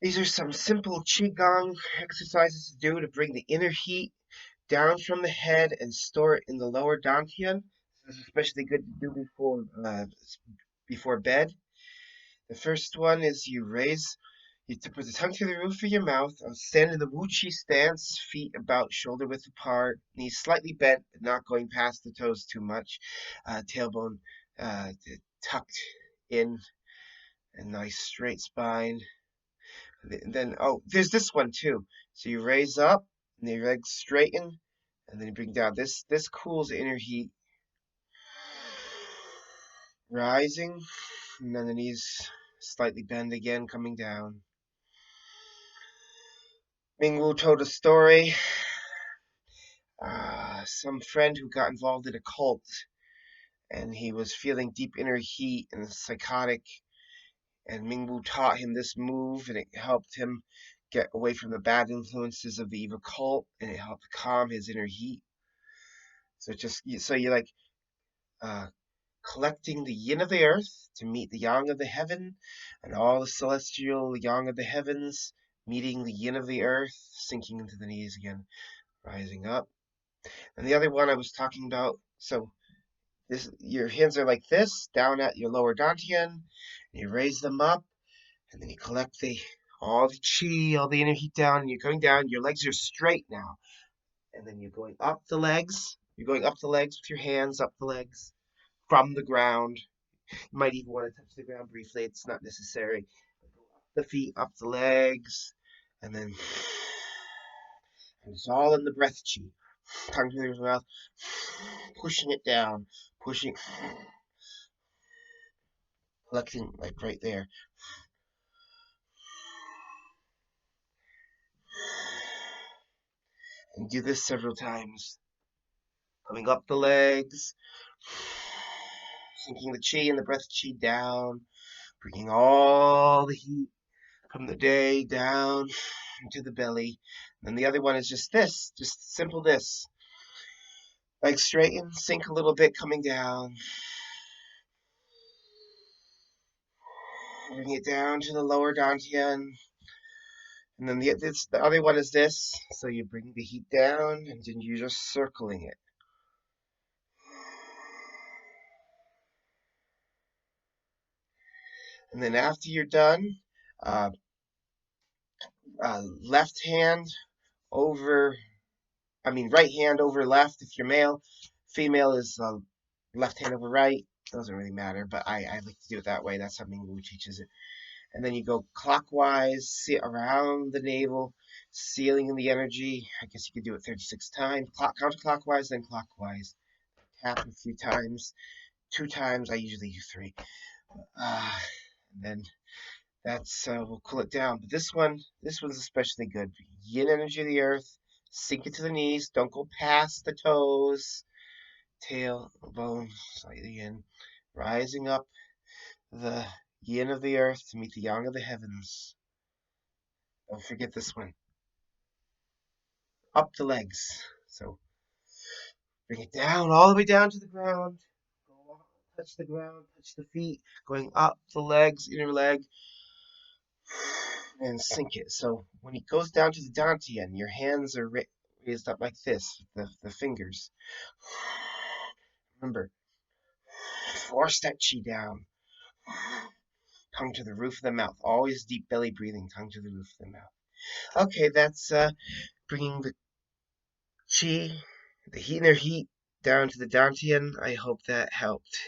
These are some simple Qigong exercises to do to bring the inner heat down from the head and store it in the lower dantian. This is especially good to do before bed. The first one is you put the tongue to the roof of your mouth. Stand in the Wu Chi stance, feet about shoulder width apart, knees slightly bent, but not going past the toes too much. Tailbone uh, tucked in, a nice straight spine. Then, oh, there's this one too. So you raise up, and your legs straighten, and then you bring down. This cools the inner heat. Rising, and then the knees slightly bend again, coming down. Mingwu told a story. Some friend who got involved in a cult, and he was feeling deep inner heat and psychotic. And Mingwu taught him this move, and it helped him get away from the bad influences of the evil cult, and it helped calm his inner heat. So you like uh, collecting the yin of the earth to meet the yang of the heaven, and all the celestial yang of the heavens meeting the yin of the earth, sinking into the knees again, rising up. And the other one I was talking about, so this your hands are like this, down at your lower dantian, and you raise them up, and then you collect all the chi, all the inner heat down, and you're going down. Your legs are straight now, and then you're going up the legs. You're going up the legs with your hands up the legs from the ground. You might even want to touch the ground briefly. It's not necessary. Go up the feet, up the legs, and then and it's all in the breath chi. Tongue to the mouth, pushing it down, pushing, collecting like right there. And do this several times. Coming up the legs, sinking the chi and the breath chi down, bringing all the heat from the day down into the belly. And then the other one is just simple this. Legs straighten, sink a little bit, coming down. Bring it down to the lower dantian. And then the other one is this. So you bring the heat down, and then you're just circling it. And then after you're done, uh, left hand over, right hand over left if you're male. Female is left hand over right. Doesn't really matter, but I like to do it that way. That's how Mingwu teaches it. And then you go clockwise, see around the navel, sealing in the energy. I guess you could do it 36 times. Counterclockwise, then clockwise. Tap a few times. 2 times. I usually do 3. And then we'll cool it down. But this one's especially good. Yin energy of the earth. Sink it to the knees. Don't go past the toes. Tail, bone, slightly in. Rising up the yin of the earth to meet the yang of the heavens. Don't forget this one. Up the legs. So bring it down, all the way down to the ground. Go touch the ground, touch the feet. Going up the legs, inner leg, and sink it. So when it goes down to the dantian, your hands are raised up like this, the fingers. Remember, force that chi down. Tongue to the roof of the mouth. Always deep belly breathing, tongue to the roof of the mouth. Okay, that's bringing the chi, the inner heat, down to the dantian. I hope that helped.